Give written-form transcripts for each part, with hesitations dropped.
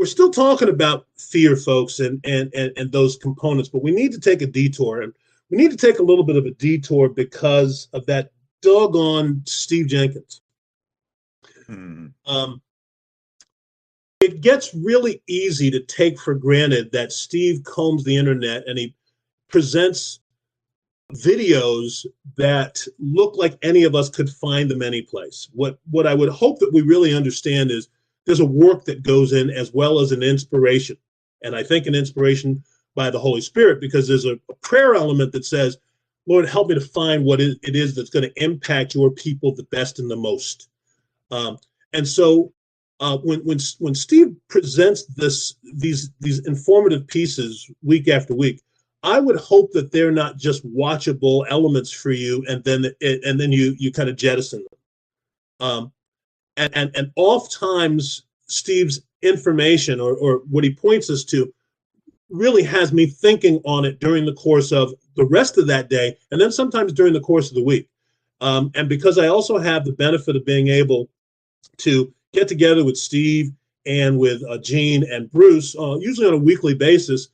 we're still talking about fear, folks, and those components, but we need to take a detour, and we need to take a little bit of a detour because of that doggone Steve Jenkins. It gets really easy to take for granted that Steve combs the internet and he presents videos that look like any of us could find them any place. What I would hope that we really understand is there's a work that goes in as well as an inspiration. And I think an inspiration by the Holy Spirit, because there's a prayer element that says, Lord, help me to find what it is that's going to impact your people the best and the most. And so when Steve presents these informative pieces week after week, I would hope that they're not just watchable elements for you, and then you kind of jettison them. And oftentimes Steve's information or what he points us to really has me thinking on it during the course of the rest of that day, and then sometimes during the course of the week. And because I also have the benefit of being able to get together with Steve and with Gene and Bruce, usually on a weekly basis,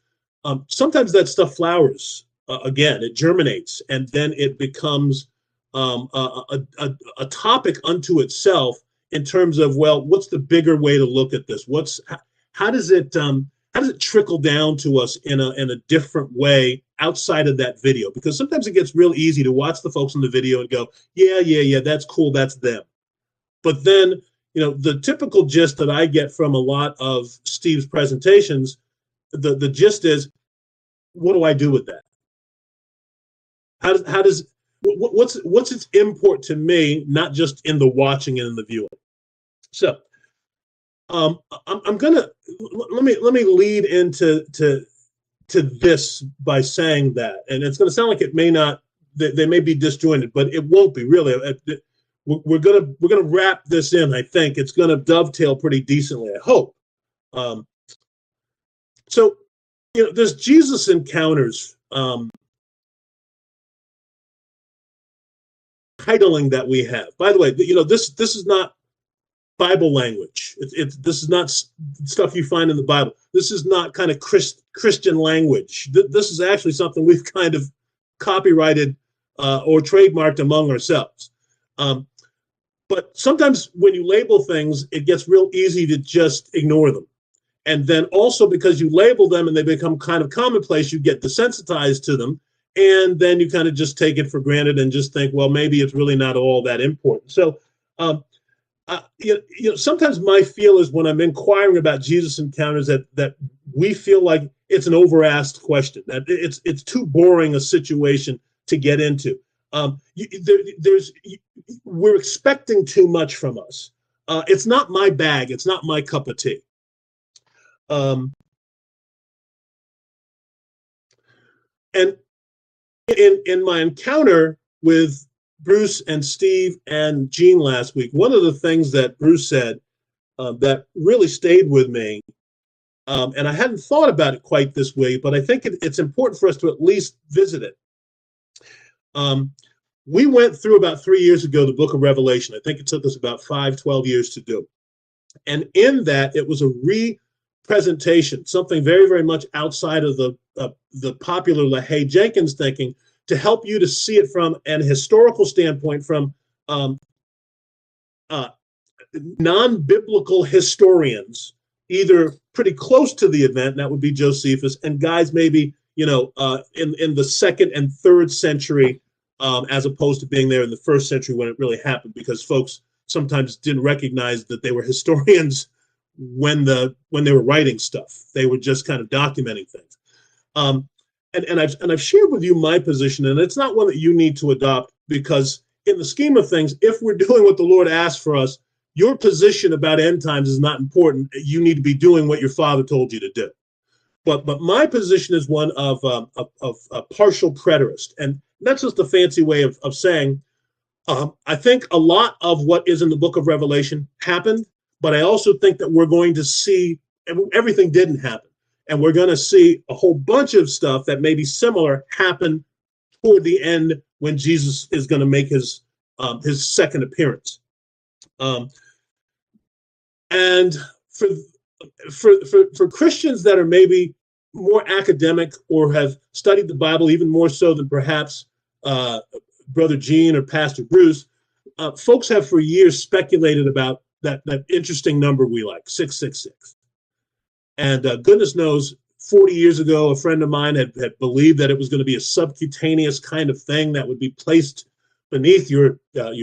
sometimes that stuff flowers. Again, it germinates, and then it becomes a topic unto itself in terms of, well, what's the bigger way to look at this? How does it trickle down to us in a different way outside of that video? Because sometimes it gets real easy to watch the folks in the video and go, yeah, that's cool, that's them. But then, the typical gist that I get from a lot of Steve's presentations, the gist is, what do I do with that? What's its import to me, not just in the watching and in the viewing? So I'm gonna let me lead into this by saying that, and it's gonna sound like it may not, they may be disjointed, but it won't be really. We're gonna wrap this in. I think it's gonna dovetail pretty decently, I hope. So there's Jesus encounters titling that we have. By the way, this is not Bible language. This is not stuff you find in the Bible. This is not kind of Christian language. This is actually something we've kind of copyrighted or trademarked among ourselves. But sometimes when you label things, it gets real easy to just ignore them. And then also because you label them and they become kind of commonplace, you get desensitized to them. And then you kind of just take it for granted and just think, well, maybe it's really not all that important. So, sometimes my feel is when I'm inquiring about Jesus encounters that we feel like it's an over-asked question, that it's too boring a situation to get into. We're expecting too much from us. It's not my bag. It's not my cup of tea. And in my encounter with Bruce and Steve and Gene last week, one of the things that Bruce said that really stayed with me, and I hadn't thought about it quite this way, but I think it's important for us to at least visit it. We went through about 3 years ago the book of Revelation. I think it took us about 12 years to do. And in that, it was a re-presentation, something very, very much outside of the popular LaHaye Jenkins thinking, to help you to see it from an historical standpoint, from non-biblical historians, either pretty close to the event, and that would be Josephus, and guys maybe in the 2nd and 3rd century, as opposed to being there in the 1st century when it really happened, because folks sometimes didn't recognize that they were historians when they were writing stuff. They were just kind of documenting things. And I've shared with you my position, and it's not one that you need to adopt, because in the scheme of things, if we're doing what the Lord asked for us, your position about end times is not important. You need to be doing what your father told you to do. But my position is one of a partial preterist, and that's just a fancy way of saying I think a lot of what is in the book of Revelation happened, but I also think that we're going to see everything didn't happen. And we're going to see a whole bunch of stuff that may be similar happen toward the end when Jesus is going to make his second appearance. And for for Christians that are maybe more academic or have studied the Bible even more so than perhaps Brother Gene or Pastor Bruce, folks have for years speculated about that interesting number we like, 666. And goodness knows, 40 years ago, a friend of mine had believed that it was going to be a subcutaneous kind of thing that would be placed beneath your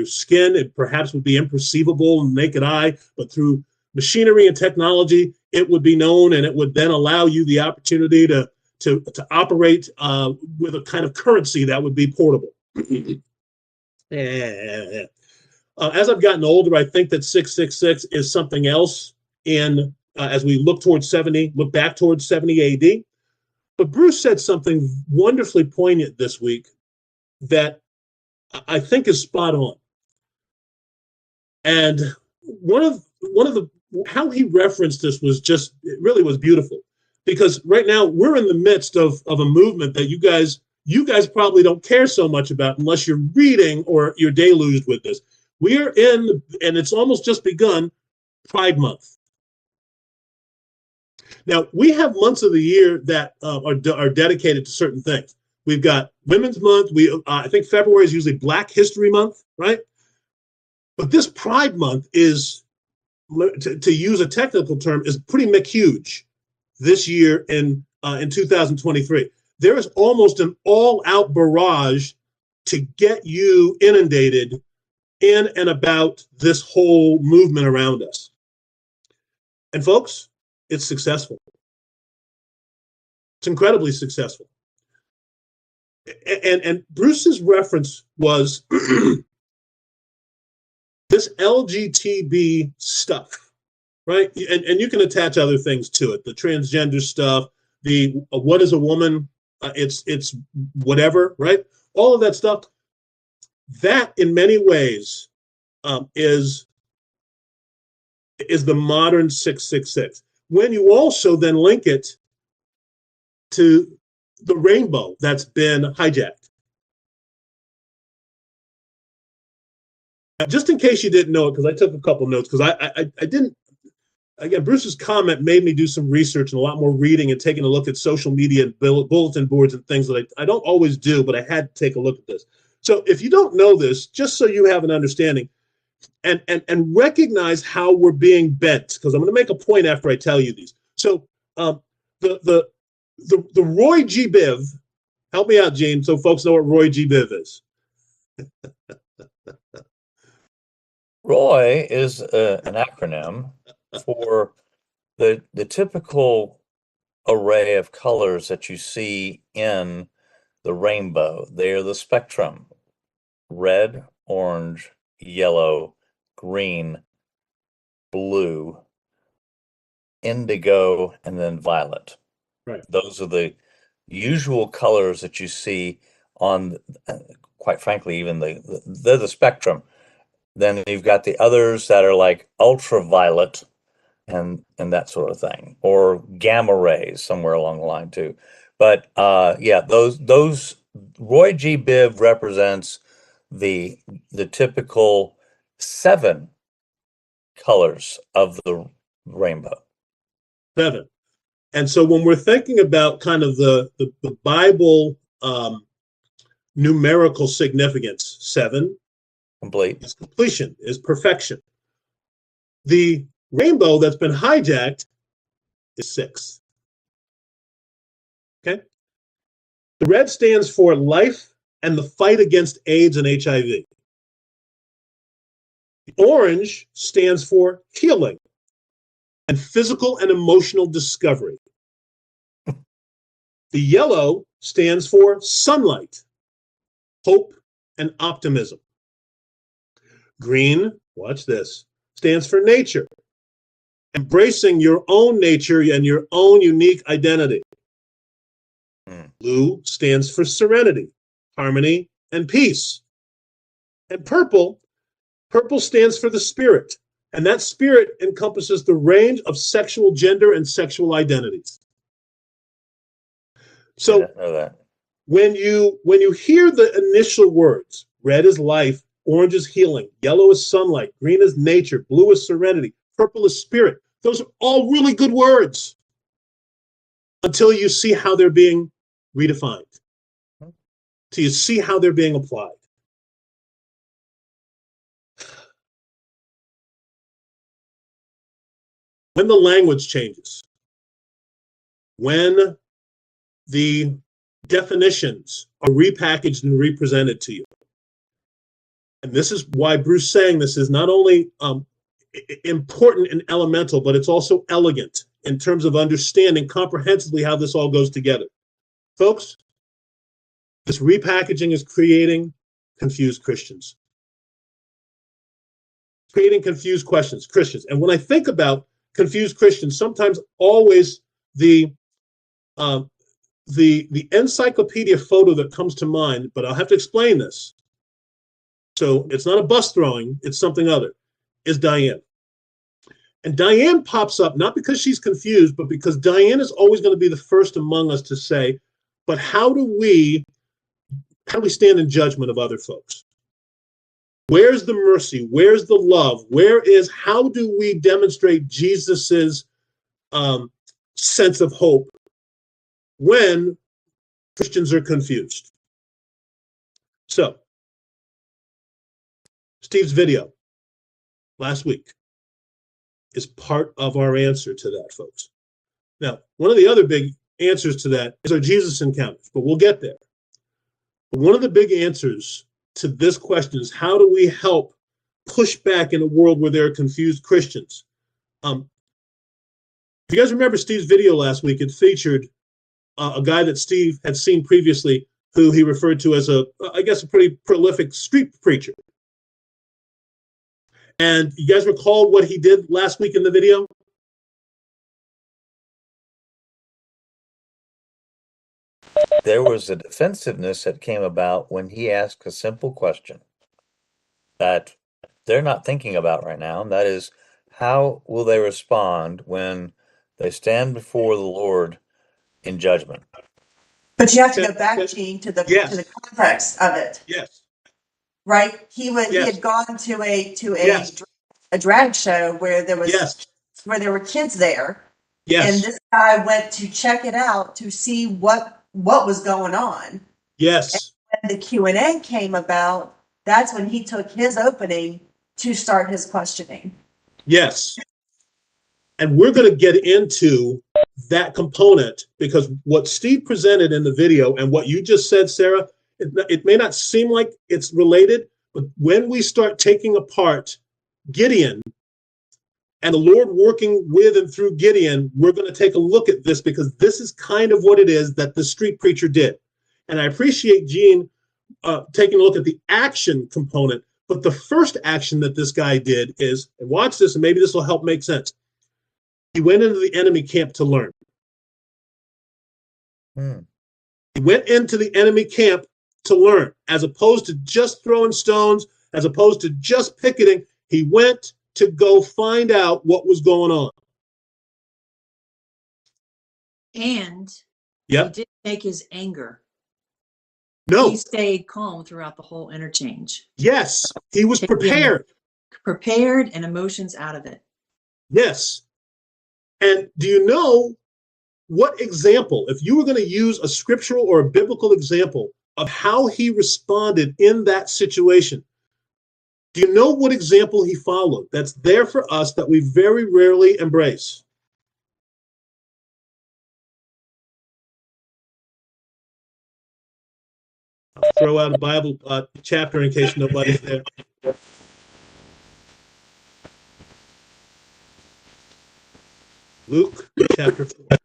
skin. It perhaps would be imperceivable in the naked eye, but through machinery and technology, it would be known, and it would then allow you the opportunity to operate with a kind of currency that would be portable. As I've gotten older, I think that 666 is something else in as we look back towards 70 AD. But Bruce said something wonderfully poignant this week that I think is spot on. And one of the how he referenced this was just, it really was beautiful, because right now we're in the midst of a movement that you guys probably don't care so much about unless you're reading or you're deluged with this. We are in, and it's almost just begun, Pride Month. Now, we have months of the year that are dedicated to certain things. We've got Women's Month. I think February is usually Black History Month, right? But this Pride Month is, to use a technical term, is pretty McHuge this year in 2023. There is almost an all-out barrage to get you inundated in and about this whole movement around us. And folks, it's successful. It's incredibly successful. And Bruce's reference was this LGTB stuff, right? And you can attach other things to it, the transgender stuff, the what is a woman, it's whatever, right? All of that stuff. That, in many ways, is the modern 666. When you also then link it to the rainbow that's been hijacked. Just in case you didn't know it, because I took a couple notes, because I didn't, again, Bruce's comment made me do some research and a lot more reading and taking a look at social media and bulletin boards and things that I don't always do, but I had to take a look at this. So if you don't know this, just so you have an understanding and recognize how we're being bent, because I'm going to make a point after I tell you these. So the Roy G. Biv, help me out, Gene, so folks know what Roy G. Biv is. ROY is an acronym for the typical array of colors that you see in the rainbow. They are the spectrum: red, orange, yellow, green, blue, indigo, and then violet. Right. Those are the usual colors that you see on, quite frankly, even they're the spectrum. Then you've got the others that are like ultraviolet and that sort of thing, or gamma rays somewhere along the line too. But yeah, those Roy G. Biv represents the typical 7 colors of the rainbow. 7. And so when we're thinking about kind of the Bible numerical significance, 7 Complete is completion, is perfection. The rainbow that's been hijacked is 6. Okay? The red stands for life and the fight against AIDS and HIV. The orange stands for healing and physical and emotional discovery. The yellow stands for sunlight, hope, and optimism. Green, watch this, stands for nature, embracing your own nature and your own unique identity. Blue stands for serenity, harmony, and peace. And purple stands for the spirit, and that spirit encompasses the range of sexual gender and sexual identities. So when you hear the initial words, red is life, orange is healing, yellow is sunlight, green is nature, blue is serenity, purple is spirit, Those are all really good words until you see how they're being redefined, till you see how they're being applied. When the language changes, when the definitions are repackaged and represented to you, and this is why Bruce saying this is not only important and elemental, but it's also elegant in terms of understanding comprehensively how this all goes together. Folks, this repackaging is creating confused Christians, creating confused Christians. And when I think about confused Christians, sometimes always the encyclopedia photo that comes to mind, but I'll have to explain this. So it's not a bus throwing, it's something other, is Diane. And Diane pops up not because she's confused, but because Diane is always going to be the first among us to say, but how do we stand in judgment of other folks? Where's the mercy? Where's the love? How do we demonstrate Jesus's sense of hope when Christians are confused? So, Steve's video last week is part of our answer to that, folks. Now, one of the other big answers to that is our Jesus encounters, but we'll get there. But one of the big answers to this question is, how do we help push back in a world where there are confused Christians? If you guys remember Steve's video last week, it featured a guy that Steve had seen previously, who he referred to as a pretty prolific street preacher. And you guys recall what he did last week in the video? There was a defensiveness that came about when he asked a simple question that they're not thinking about right now, and that is, how will they respond when they stand before the Lord in judgment? But you have to go back, Gene, to the context of it. Yes. Right? He had gone to a drag show where there were kids there. Yes. And this guy went to check it out to see what was going on. Yes. And when the Q&A came about, that's when he took his opening to start his questioning. Yes. And we're going to get into that component, because what Steve presented in the video and what you just said, Sarah, it may not seem like it's related, but when we start taking apart Gideon and the Lord working with and through Gideon, we're going to take a look at this, because this is kind of what it is that the street preacher did. And I appreciate Gene taking a look at the action component, but the first action that this guy did is, and watch this, and maybe this will help make sense. He went into the enemy camp to learn. He went into the enemy camp to learn, as opposed to just throwing stones, as opposed to just picketing. He went to go find out what was going on. And he didn't take his anger. No. He stayed calm throughout the whole interchange. Yes, he was prepared. Prepared and emotions out of it. Yes. And do you know what example, if you were going to use a scriptural or a biblical example of how he responded in that situation, do you know what example he followed that's there for us that we very rarely embrace? I'll throw out a Bible chapter in case nobody's there. Luke chapter 4.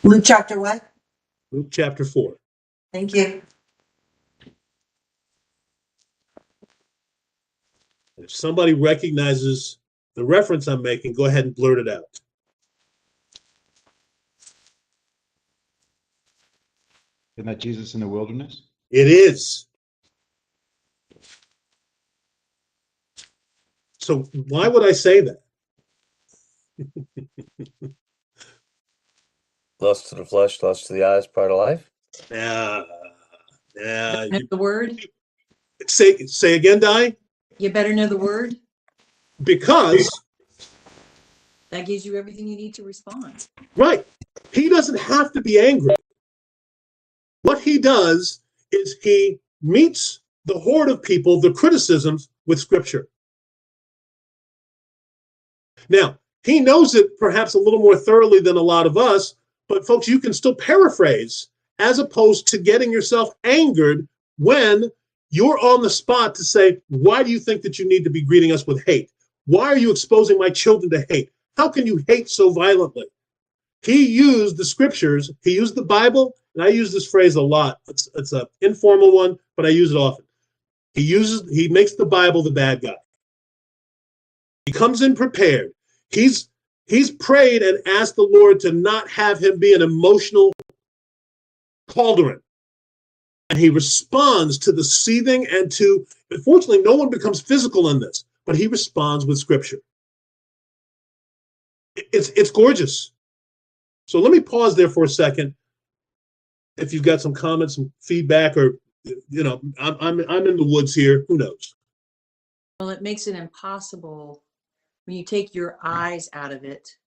Luke chapter what? Luke chapter 4. Thank you. If somebody recognizes the reference I'm making, go ahead and blurt it out. Isn't that Jesus in the wilderness? It is. So why would I say that? Lust of the flesh, lust of the eyes, pride of life. Yeah. Know the word. Say again, Di. You better know the word. Because That gives you everything you need to respond. Right. He doesn't have to be angry. What he does is he meets the horde of people, the criticisms, with Scripture. Now, he knows it perhaps a little more thoroughly than a lot of us, but folks, you can still paraphrase as opposed to getting yourself angered when you're on the spot to say, why do you think that you need to be greeting us with hate? Why are you exposing my children to hate? How can you hate so violently? He used the scriptures, he used the Bible, and I use this phrase a lot. It's an informal one, but I use it often. He makes the Bible the bad guy. He comes in prepared. He's prayed and asked the Lord to not have him be an emotional cauldron. And he responds to the seething and to, unfortunately, no one becomes physical in this, but he responds with scripture. It's gorgeous. So let me pause there for a second. If you've got some comments, some feedback, or I'm in the woods here. Who knows? Well, it makes it impossible when you take your eyes out of it.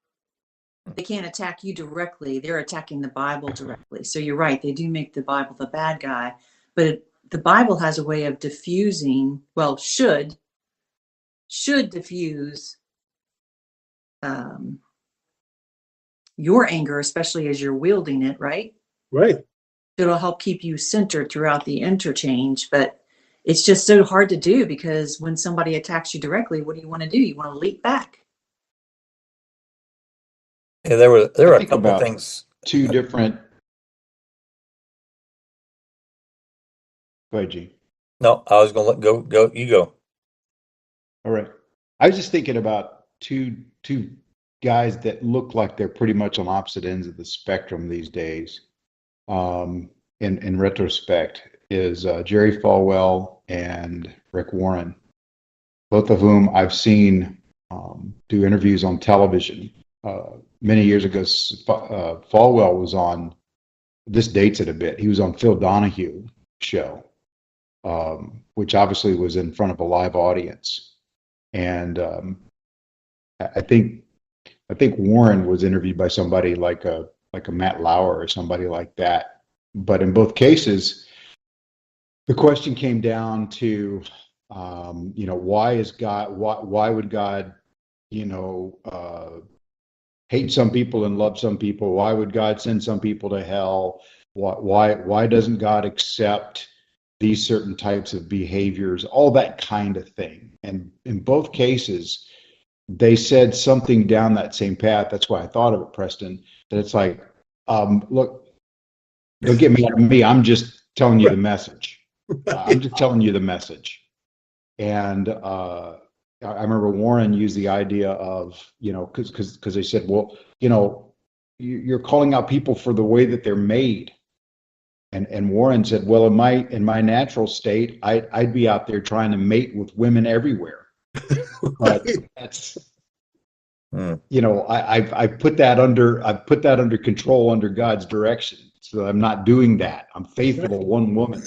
They can't attack you directly. They're attacking the Bible directly. So you're right. They do make the Bible the bad guy. But the Bible has a way of diffusing, well, should diffuse your anger, especially as you're wielding it, right? Right. It'll help keep you centered throughout the interchange. But it's just so hard to do because when somebody attacks you directly, what do you want to do? You want to leap back. Yeah, there were a couple of things. Two different. Go ahead, G. No, I was going to go. You go. All right. I was just thinking about two guys that look like they're pretty much on opposite ends of the spectrum these days. In retrospect, is Jerry Falwell and Rick Warren, both of whom I've seen do interviews on television. Many years ago, Falwell was on, this dates it a bit, he was on Phil Donahue show, which obviously was in front of a live audience. And I think Warren was interviewed by somebody like a Matt Lauer or somebody like that. But in both cases, the question came down to, why would God, hate some people and love some people? Why would God send some people to hell? Why doesn't God accept these certain types of behaviors? All that kind of thing. And in both cases, they said something down that same path. That's why I thought of it, Preston, that it's like, look, don't get me out of me. I'm just telling you the message. I'm just telling you the message. And I remember Warren used the idea of, because they said, well, you're calling out people for the way that they're made. And Warren said, well, in my natural state, I'd be out there trying to mate with women everywhere. But that's, I've put that under control, under God's direction. So I'm not doing that. I'm faithful to one woman.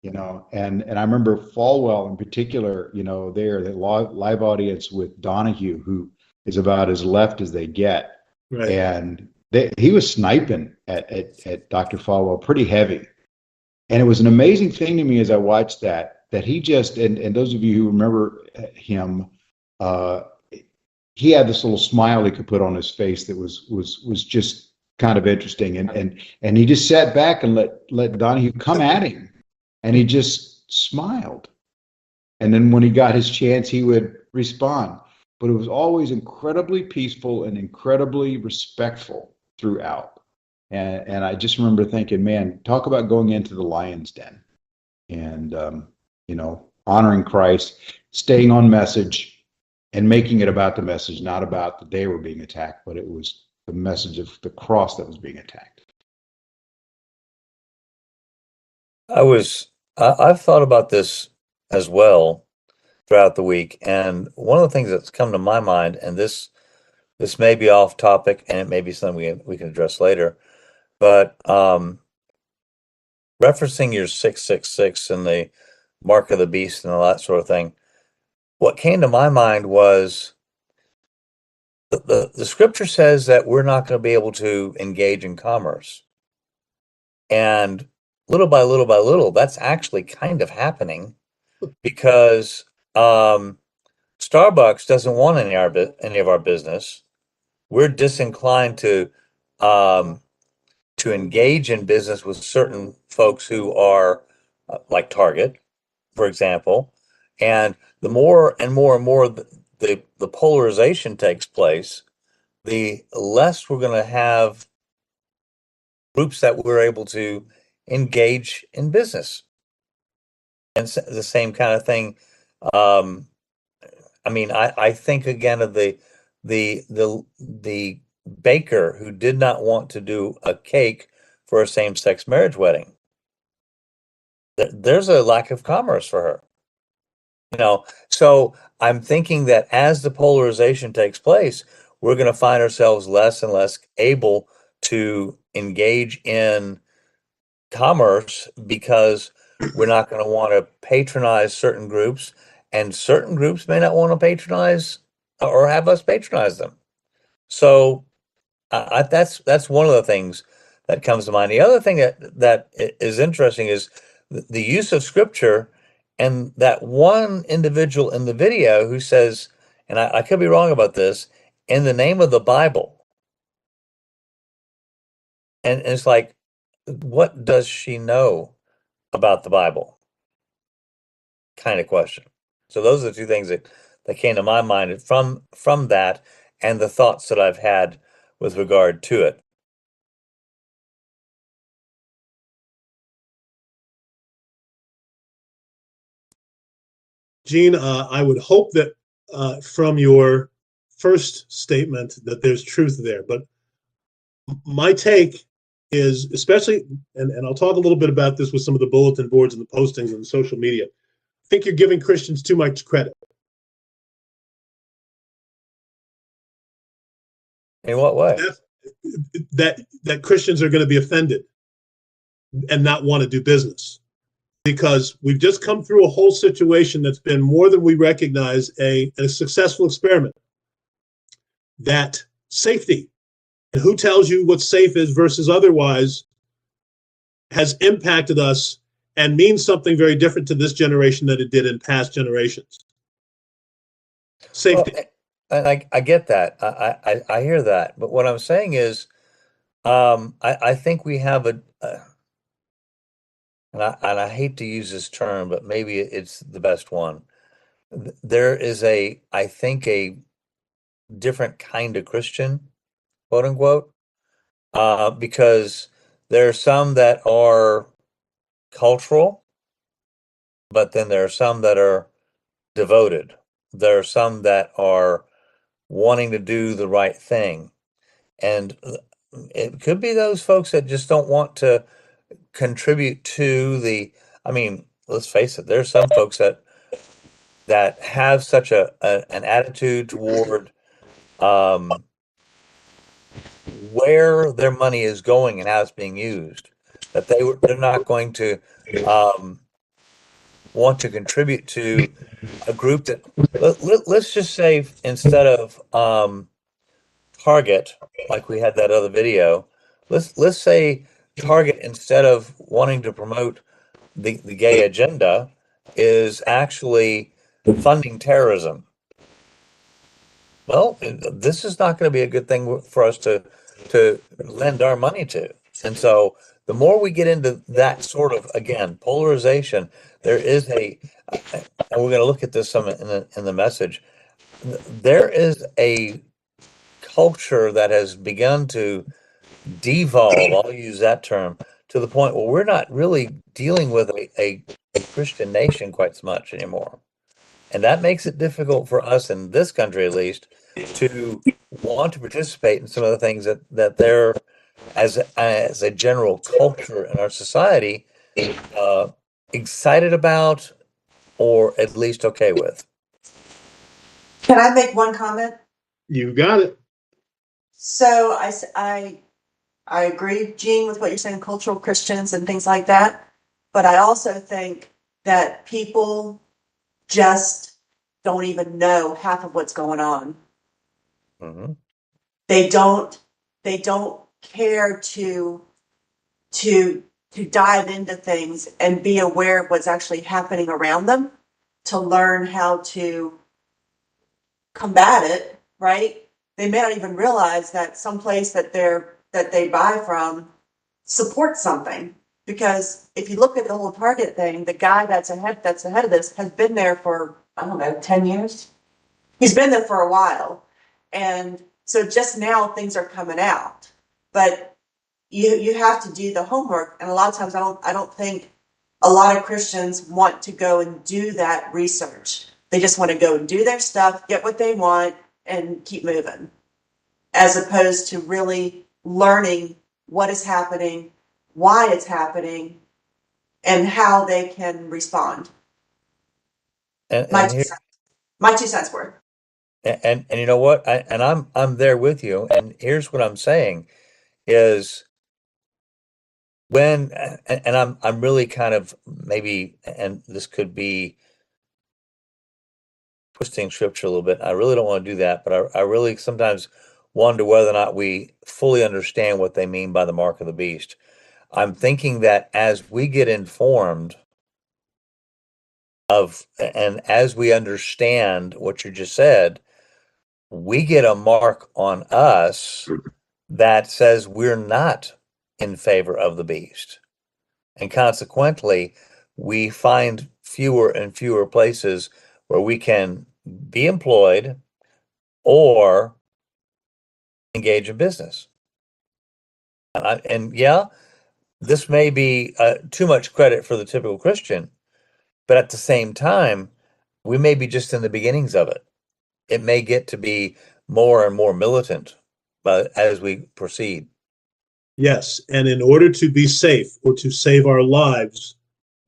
And I remember Falwell in particular, there, the live audience with Donahue, who is about as left as they get. Right. And he was sniping at Dr. Falwell pretty heavy. And it was an amazing thing to me as I watched that he just, and those of you who remember him, he had this little smile he could put on his face that was just kind of interesting. And he just sat back and let Donahue come at him. And he just smiled. And then when he got his chance, he would respond. But it was always incredibly peaceful and incredibly respectful throughout. And I just remember thinking, man, talk about going into the lion's den and, honoring Christ, staying on message and making it about the message, not about that they were being attacked, but it was the message of the cross that was being attacked. I've thought about this as well throughout the week, and one of the things that's come to my mind, and this may be off topic, and it may be something we can address later, but referencing your 666 and the mark of the beast and all that sort of thing, what came to my mind was the scripture says that we're not going to be able to engage in commerce. And little by little by little, that's actually kind of happening because Starbucks doesn't want any of our business. We're disinclined to engage in business with certain folks who are like Target, for example. And the more and more and more the polarization takes place, the less we're going to have groups that we're able to engage in business. And the same kind of thing. Um, I mean, I think again of the baker who did not want to do a cake for a same-sex marriage wedding. There's a lack of commerce for her. So I'm thinking that as the polarization takes place, we're going to find ourselves less and less able to engage in commerce because we're not going to want to patronize certain groups, and certain groups may not want to patronize or have us patronize them. So that's one of the things that comes to mind. The other thing that is interesting is the use of scripture, and that one individual in the video who says, and I could be wrong about this, in the name of the Bible. And it's like, what does she know about the Bible? Kind of question. So those are the two things that came to my mind from that and the thoughts that I've had with regard to it. Gene, I would hope that from your first statement that there's truth there, but my take is, especially, and I'll talk a little bit about this with some of the bulletin boards and the postings and social media, I think you're giving Christians too much credit. In what way? That Christians are going to be offended and not want to do business, because we've just come through a whole situation that's been more than we recognize a successful experiment. That safety, and who tells you what safe is versus otherwise, has impacted us and means something very different to this generation than it did in past generations. Safety. Well, and I get that. I hear that. But what I'm saying is, I think we have and I hate to use this term, but maybe it's the best one. There is I think a different kind of Christian, quote unquote, because there are some that are cultural, but then there are some that are devoted. There are some that are wanting to do the right thing. And it could be those folks that just don't want to contribute to I mean, let's face it, there's some folks that have such an attitude toward where their money is going and how it's being used, that they're not going to want to contribute to a group that let's just say instead of Target, like we had that other video, let's say Target, instead of wanting to promote the gay agenda, is actually funding terrorism. Well, this is not going to be a good thing for us to lend our money to. And so the more we get into that sort of, again, polarization, there is and we're going to look at this some in the message. There is a culture that has begun to devolve, I'll use that term, to the point where we're not really dealing with a Christian nation quite so much anymore. And that makes it difficult for us, in this country at least, to want to participate in some of the things that they're, as a general culture in our society, excited about, or at least okay with. Can I make one comment? You got it. So I agree, Gene, with what you're saying, cultural Christians and things like that. But I also think that people just don't even know half of what's going on. Mhm. They don't care to dive into things and be aware of what's actually happening around them, to learn how to combat it, right? They may not even realize that someplace that they buy from supports something. Because if you look at the whole Target thing, the guy that's ahead of this has been there for, I don't know, 10 years. He's been there for a while. And so just now things are coming out. But you have to do the homework, and a lot of times I don't think a lot of Christians want to go and do that research. They just want to go and do their stuff, get what they want, and keep moving, as opposed to really learning what is happening, why it's happening, and how they can respond. And My and two here cents, my 2 cents worth. and you know what? I'm there with you. And here's what I'm saying is when and I'm really kind of maybe, and this could be twisting scripture a little bit. I really don't want to do that, but I really sometimes wonder whether or not we fully understand what they mean by the mark of the beast. I'm thinking that as we get informed of, and as we understand what you just said, we get a mark on us that says we're not in favor of the beast. And consequently, we find fewer and fewer places where we can be employed or engage in business. And yeah, this may be too much credit for the typical Christian, but at the same time, we may be just in the beginnings of it. It may get to be more and more militant as we proceed. Yes, and in order to be safe or to save our lives,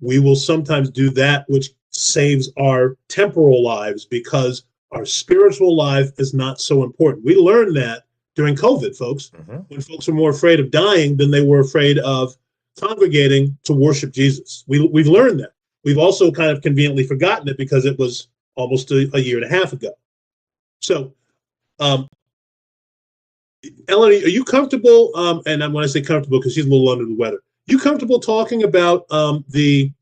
we will sometimes do that which saves our temporal lives because our spiritual life is not so important. We learned that during COVID, folks, when folks were more afraid of dying than they were afraid of congregating to worship Jesus. We've learned that. We've also kind of conveniently forgotten it because it was almost a year and a half ago. So, Ellen, are you comfortable? And when I say comfortable, because she's a little under the weather, you comfortable talking about the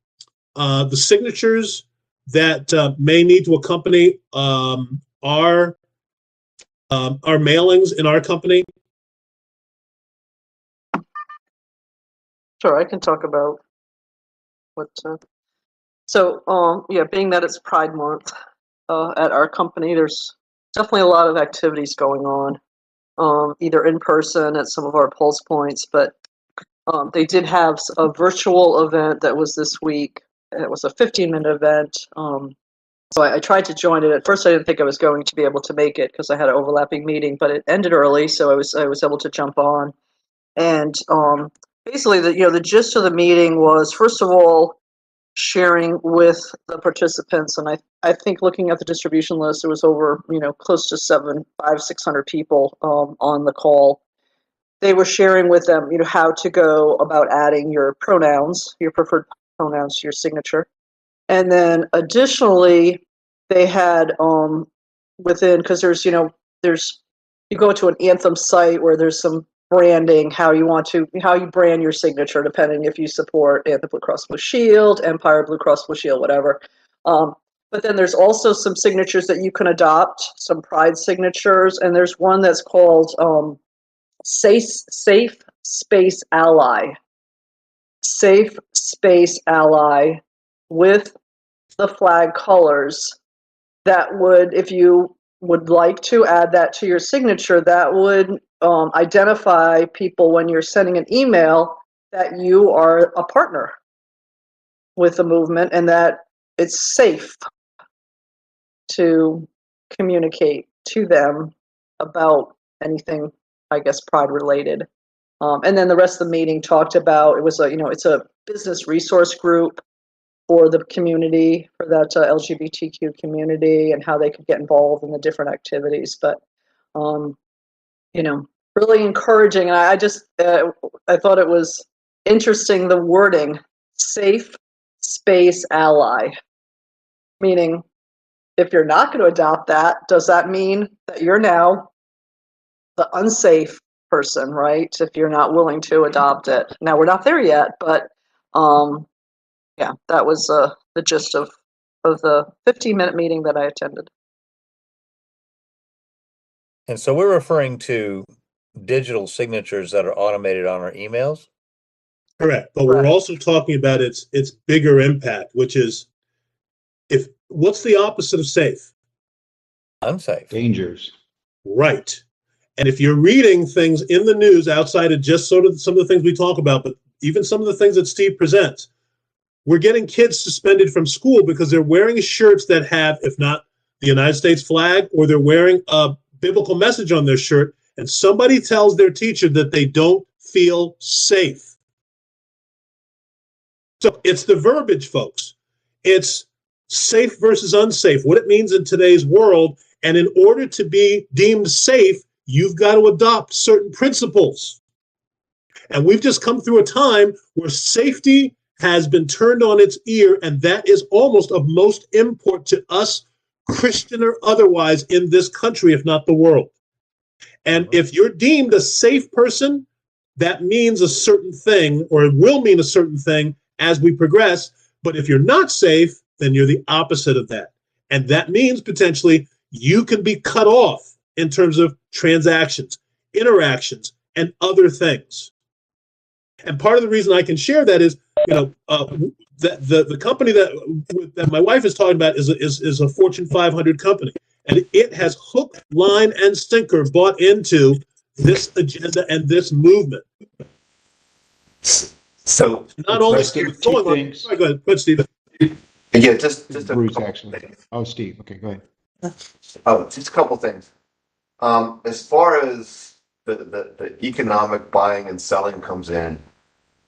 signatures that may need to accompany our mailings in our company? Sure, I can talk about what. Yeah, being that it's Pride Month at our company, there's definitely a lot of activities going on, either in person at some of our pulse points, but they did have a virtual event that was this week. It was a 15-minute event. So I tried to join it. At first, I didn't think I was going to be able to make it because I had an overlapping meeting, but it ended early, so I was able to jump on. And basically, the gist of the meeting was, first of all, sharing with the participants, and I think looking at the distribution list, it was over close to 600 people on the call. They were sharing with them how to go about adding your pronouns, your preferred pronouns, to your signature. And then additionally, they had within, because there's you go to an Anthem site where there's some branding, how you brand your signature, depending if you support Anthem Blue Cross Blue Shield, Empire Blue Cross Blue Shield, whatever. But then there's also some signatures that you can adopt, some Pride signatures, and there's one that's called Safe Space Ally. Safe Space Ally with the flag colors. That would, if you would like to add that to your signature, that would identify people when you're sending an email that you are a partner with the movement and that it's safe to communicate to them about anything, I guess, Pride related. And then the rest of the meeting talked about, it's a business resource group for the community, for that LGBTQ community, and how they could get involved in the different activities. But, really encouraging. And I thought it was interesting, the wording, Safe Space Ally, meaning if you're not going to adopt that, does that mean that you're now the unsafe person, right? If you're not willing to adopt it. Now we're not there yet, but yeah, that was the gist of the 15-minute meeting that I attended. And so we're referring to digital signatures that are automated on our emails. Correct. But we're also talking about its bigger impact, which is what's the opposite of safe? Unsafe. Dangers. Right. And if you're reading things in the news outside of just sort of some of the things we talk about, but even some of the things that Steve presents, we're getting kids suspended from school because they're wearing shirts that have, if not the United States flag, or they're wearing a biblical message on their shirt, and somebody tells their teacher that they don't feel safe. So it's the verbiage, folks. It's safe versus unsafe, what it means in today's world. And in order to be deemed safe, you've got to adopt certain principles. And we've just come through a time where safety has been turned on its ear, and that is almost of most import to us, Christian or otherwise, in this country, if not the world. And if you're deemed a safe person, that means a certain thing, or it will mean a certain thing as we progress. But if you're not safe, then you're the opposite of that. And that means potentially you can be cut off in terms of transactions, interactions, and other things. And part of the reason I can share that is, the company that my wife is talking about is a Fortune 500 company, and it has hook, line, and sinker bought into this agenda and this movement. So not only two things. Sorry, go ahead, Steve. Yeah, just a Bruce, couple actually. things. Oh, Steve. Okay, go ahead. Oh, just a couple things. As far as the economic buying and selling comes in,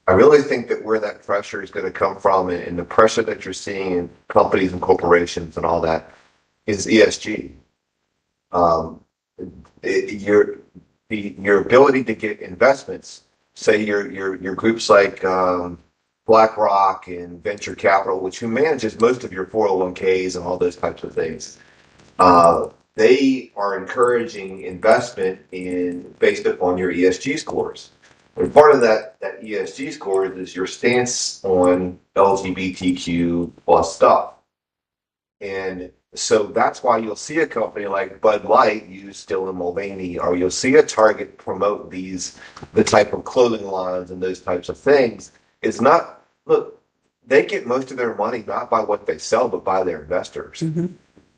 I really think that where that pressure is going to come from, and the pressure that you're seeing in companies and corporations and all that, is ESG. Your ability to get investments, say your groups like BlackRock and venture capital, who manages most of your 401ks and all those types of things. They are encouraging investment based upon your ESG scores. And part of that ESG score is your stance on LGBTQ plus stuff. And so that's why you'll see a company like Bud Light use Dylan Mulvaney, or you'll see a Target promote the type of clothing lines and those types of things. It's not, look, they get most of their money not by what they sell, but by their investors. Mm-hmm.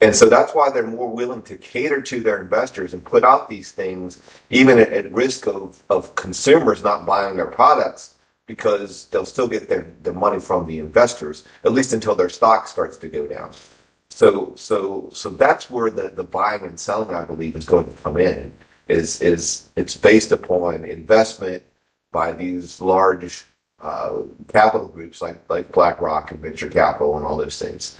And so that's why they're more willing to cater to their investors and put out these things, even at risk of consumers not buying their products, because they'll still get their money from the investors, at least until their stock starts to go down. So that's where the buying and selling, I believe, is going to come in. Is it's based upon investment by these large capital groups like BlackRock and venture capital and all those things.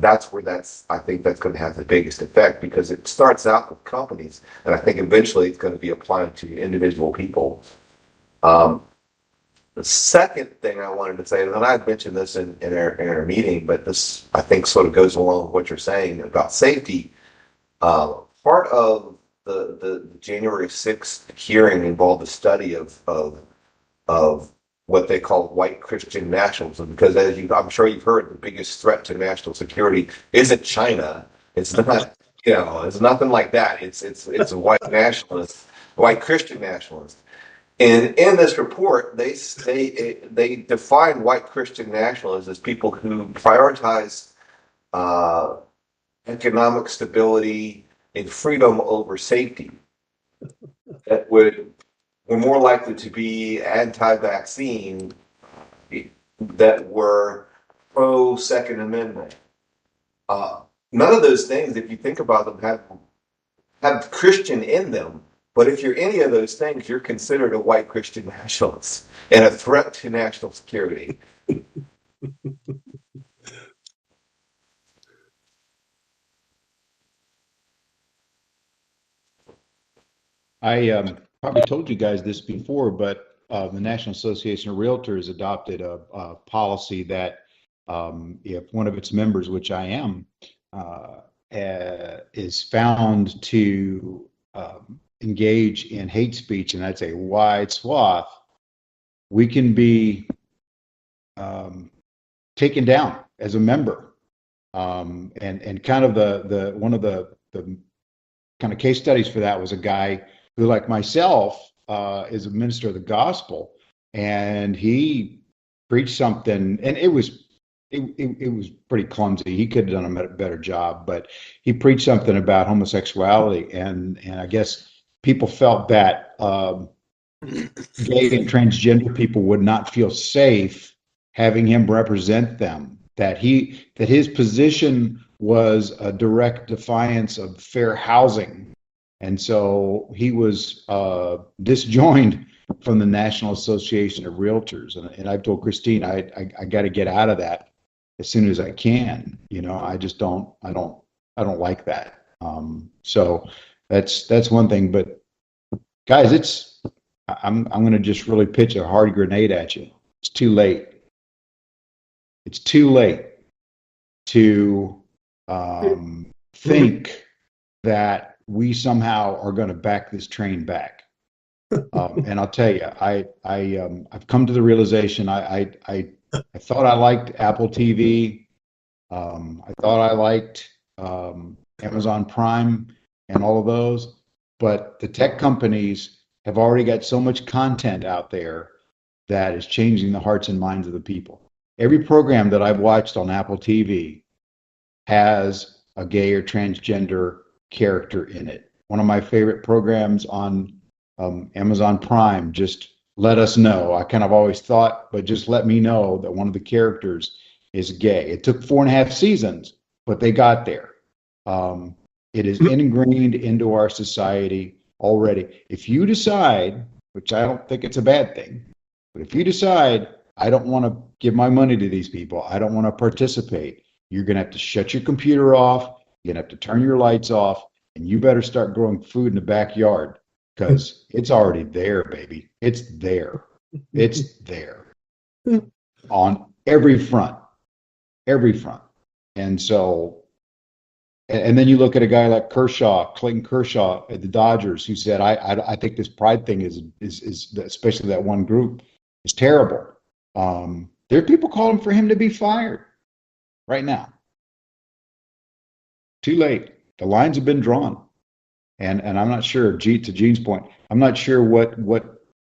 That's where I think that's going to have the biggest effect, because it starts out with companies, and I think eventually it's going to be applied to individual people. The second thing I wanted to say, and I had mentioned this in our meeting, but this I think sort of goes along with what you're saying about safety. Part of the January 6th hearing involved a study of what they call white Christian nationalism, because I'm sure you've heard, the biggest threat to national security isn't China. It's not, it's nothing like that. It's a white nationalist, white Christian nationalist. And in this report, they define white Christian nationalists as people who prioritize economic stability and freedom over safety. That were more likely to be anti-vaccine, that were pro-Second Amendment. None of those things, if you think about them, have Christian in them. But if you're any of those things, you're considered a white Christian nationalist and a threat to national security. I probably told you guys this before, but the National Association of Realtors adopted a policy that if one of its members, which I am, is found to engage in hate speech, and that's a wide swath, we can be taken down as a member. And kind of the one of the kind of case studies for that was a guy who, like myself, is a minister of the gospel, and he preached something, and it was pretty clumsy. He could have done a better job, but he preached something about homosexuality, and I guess people felt that gay and transgender people would not feel safe having him represent them. That his position was a direct defiance of fair housing, and so he was disjoined from the National Association of Realtors. And I've told Christine I got to get out of that as soon as I can. You know, I just don't like that. So that's one thing. But guys, I'm going to just really pitch a hard grenade at you. It's too late. It's too late to think that we somehow are going to back this train back. And I'll tell you, I've come to the realization I thought I liked Apple TV. I thought I liked Amazon Prime and all of those, but the tech companies have already got so much content out there that is changing the hearts and minds of the people. Every program that I've watched on Apple TV has a gay or transgender character in it. One of my favorite programs on Amazon Prime, Just Let Us Know. I kind of always thought, but just let me know that one of the characters is gay. It took 4.5 seasons, but they got there. It is ingrained into our society already. If you decide, which I don't think it's a bad thing, but if you decide, I don't want to give my money to these people, I don't want to participate, you're going to have to shut your computer off, you're going to have to turn your lights off, and you better start growing food in the backyard, because it's already there, baby. It's there. It's there on every front. Every front. And so, and then you look at a guy like Clayton Kershaw at the Dodgers, who said, I think this pride thing is especially that one group, is terrible. There are people calling for him to be fired right now. Too late. The lines have been drawn. And I'm not sure, to Gene's point, I'm not sure what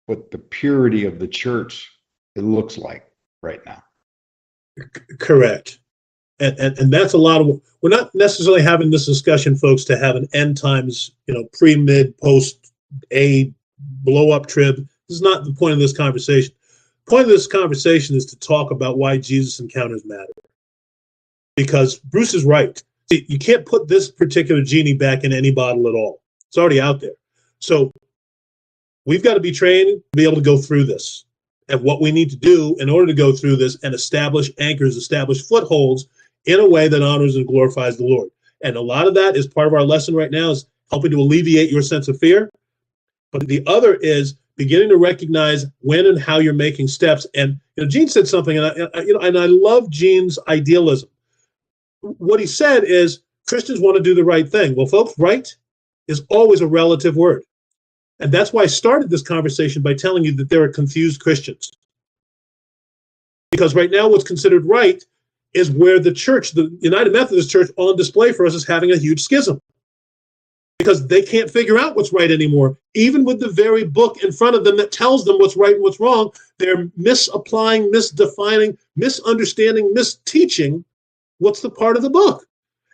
the purity of the church it looks like right now. Correct. And that's a lot of, we're not necessarily having this discussion, folks, to have an end times, pre, mid, post, a blow up trib. This is not the point of this conversation. The point of this conversation is to talk about why Jesus encounters matter. Because Bruce is right. See, you can't put this particular genie back in any bottle at all. It's already out there. So we've got to be trained to be able to go through this, and what we need to do in order to go through this and establish anchors, establish footholds in a way that honors and glorifies the Lord. And a lot of that is part of our lesson right now, is helping to alleviate your sense of fear. But the other is beginning to recognize when and how you're making steps. And Gene said something, and I love Gene's idealism. What he said is Christians want to do the right thing. Well, folks, right is always a relative word. And that's why I started this conversation by telling you that there are confused Christians. Because right now what's considered right is where the church, the United Methodist Church, on display for us is having a huge schism. Because they can't figure out what's right anymore. Even with the very book in front of them that tells them what's right and what's wrong, they're misapplying, misdefining, misunderstanding, misteaching what's the part of the book.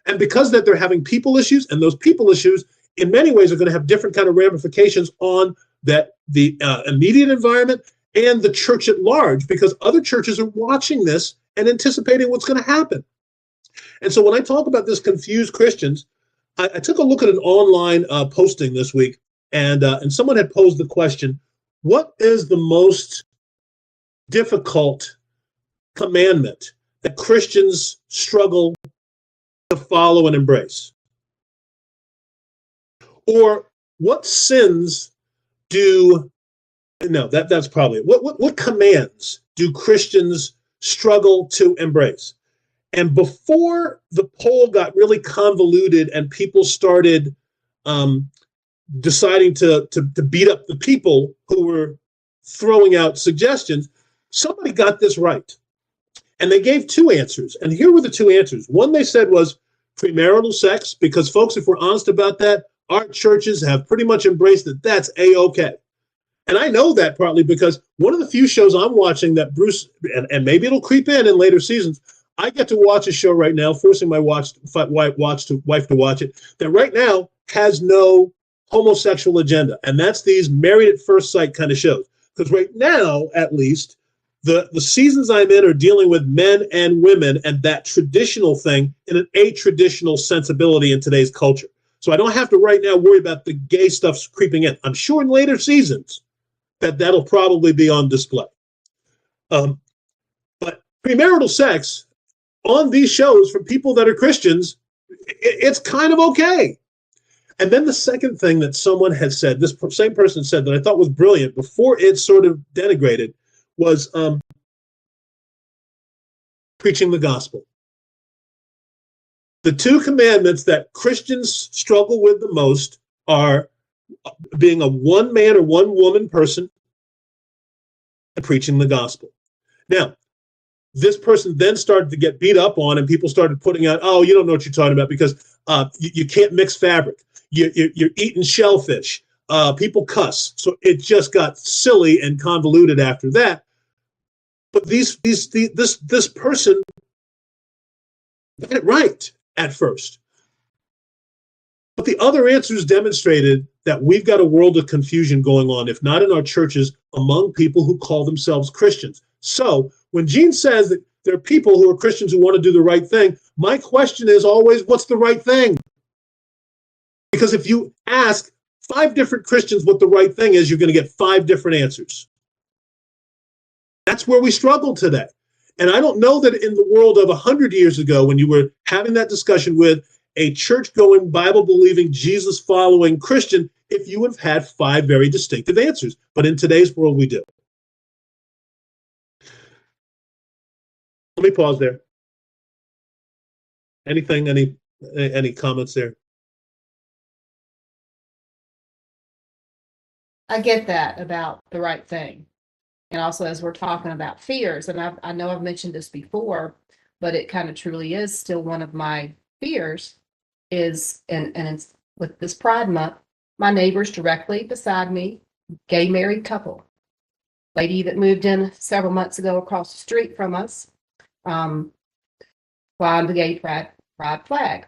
And because that they're having people issues, and those people issues in many ways are going to have different kind of ramifications on that the immediate environment and the church at large, because other churches are watching this and anticipating what's going to happen. And so when I talk about this confused Christians, I took a look at an online posting this week, and someone had posed the question, what is the most difficult commandment that Christians struggle to follow and embrace? Or what sins that's probably it. What commands do Christians struggle to embrace? And before the poll got really convoluted and people started deciding to beat up the people who were throwing out suggestions, somebody got this right. And they gave two answers. And here were the two answers. One they said was premarital sex, because folks, if we're honest about that, our churches have pretty much embraced that that's A-OK. And I know that partly because one of the few shows I'm watching that Bruce, and maybe it'll creep in later seasons, I get to watch a show right now, forcing my wife to watch it, that right now has no homosexual agenda. And that's these Married at First Sight kind of shows. Because right now, at least, the seasons I'm in are dealing with men and women and that traditional thing in an atraditional sensibility in today's culture. So I don't have to right now worry about the gay stuff creeping in. I'm sure in later seasons that'll probably be on display. But premarital sex on these shows for people that are Christians, it's kind of okay. And then the second thing that someone had said, this same person said that I thought was brilliant before it sort of denigrated, was preaching the gospel. The two commandments that Christians struggle with the most are being a one man or one woman person and preaching the gospel. Now, this person then started to get beat up on, and people started putting out, oh, you don't know what you're talking about because you can't mix fabric. You're eating shellfish. People cuss. So it just got silly and convoluted after that. But this person got it right at first. But the other answers demonstrated that we've got a world of confusion going on, if not in our churches, among people who call themselves Christians. So when Gene says that there are people who are Christians who want to do the right thing, my question is always, what's the right thing? Because if you ask 5 different Christians what the right thing is, you're going to get 5 different answers. That's where we struggle today. And I don't know that in the world of 100 years ago, when you were having that discussion with a church-going, Bible-believing, Jesus-following Christian, if you would have had 5 very distinctive answers. But in today's world, we do. Let me pause there. Anything, any comments there? I get that about the right thing. And also, as we're talking about fears, and I know I've mentioned this before, but it kind of truly is still one of my fears is, and it's with this Pride Month, my neighbors directly beside me, gay married couple, lady that moved in several months ago across the street from us, flying the gay pride flag.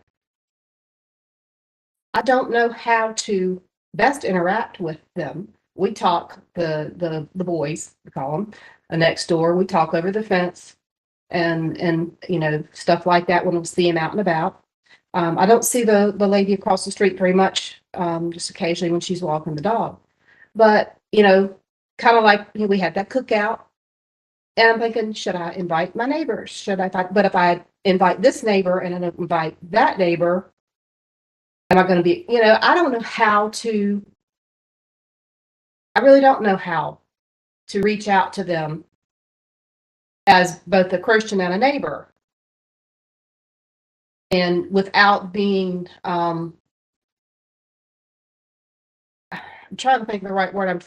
I don't know how to best interact with them. We talk, the boys, we call them, next door. We talk over the fence and you know, stuff like that when we see them out and about. I don't see the lady across the street very much, just occasionally when she's walking the dog. But, you know, kind of like, you know, we had that cookout. And I'm thinking, should I invite my neighbors? Should I? But if I invite this neighbor and I don't invite that neighbor, am I going to be, you know, I don't know how to, I really don't know how to reach out to them as both a Christian and a neighbor. And without being, I'm trying to think of the right word,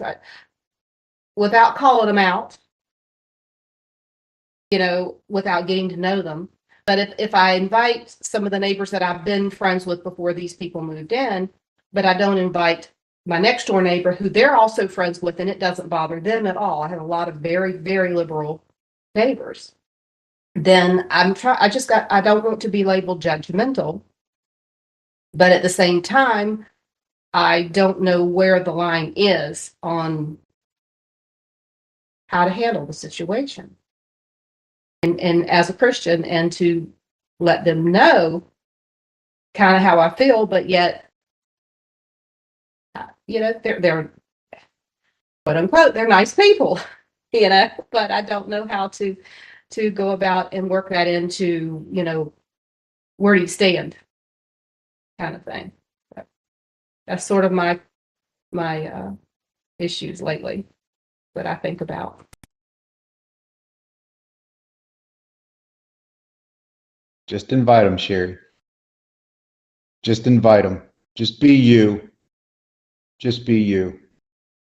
without calling them out, you know, without getting to know them. But if I invite some of the neighbors that I've been friends with before these people moved in, but I don't invite my next door neighbor who they're also friends with, and it doesn't bother them at all. I have a lot of very, very liberal neighbors. Then I don't want to be labeled judgmental, but at the same time, I don't know where the line is on how to handle the situation. And as a Christian, and to let them know kind of how I feel, but yet, you know, they're quote unquote, they're nice people, you know, but I don't know how to go about and work that into, you know, where do you stand kind of thing. That's sort of my issues lately that I think about. Just invite them, Sherry. Just invite them. Just be you. just be you.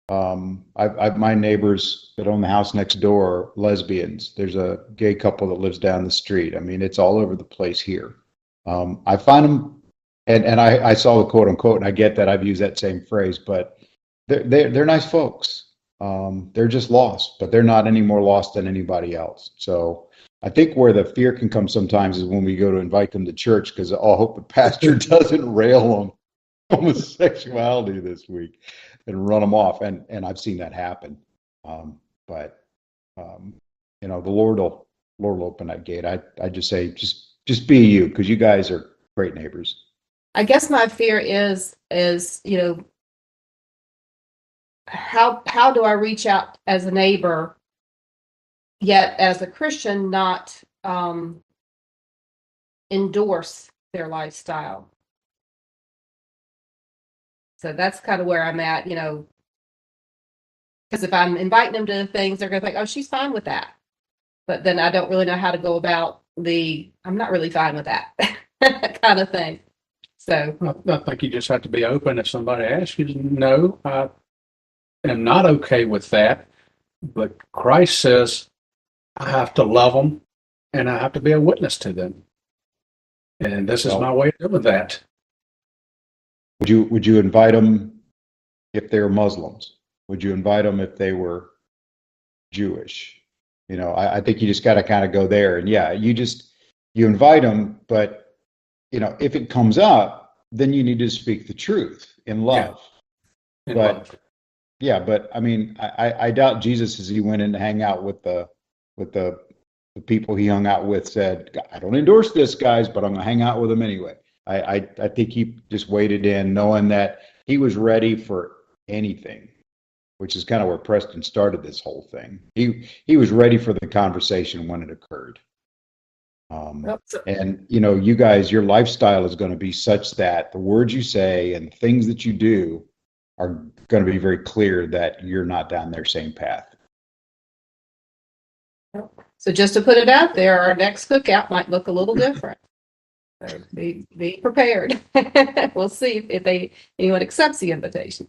My neighbors that own the house next door are lesbians. There's a gay couple that lives down the street. I mean, it's all over the place here. I find them, and I saw the quote unquote, and I get that I've used that same phrase, but they're nice folks. They're just lost, but they're not any more lost than anybody else. So I think where the fear can come sometimes is when we go to invite them to church, because I hope the pastor doesn't rail on homosexuality this week and run them off. And I've seen that happen. But you know, the Lord will open that gate. I just say, just be you, because you guys are great neighbors. I guess my fear is, you know, how do I reach out as a neighbor, yet as a Christian not endorse their lifestyle? So that's kind of where I'm at, you know, because if I'm inviting them to things, they're going to think, oh, she's fine with that. But then I don't really know how to go about I'm not really fine with that kind of thing. So I think you just have to be open. If somebody asks you, no, I am not okay with that. But Christ says I have to love them and I have to be a witness to them. And this is my way of doing that. Would you invite them if they were Muslims? Would you invite them if they were Jewish? You know, I think you just got to kind of go there. And yeah, you invite them, but you know, if it comes up, then you need to speak the truth in love. Yeah. But I mean, I doubt Jesus, as he went in to hang out with the people he hung out with, said, I don't endorse this, guys, but I'm gonna hang out with them anyway. I think he just waded in knowing that he was ready for anything, which is kind of where Preston started this whole thing. He was ready for the conversation when it occurred. And you know, you guys, your lifestyle is going to be such that the words you say and things that you do are going to be very clear that you're not down their same path. So just to put it out there, our next cookout might look a little different. So be prepared. We'll see if anyone accepts the invitation.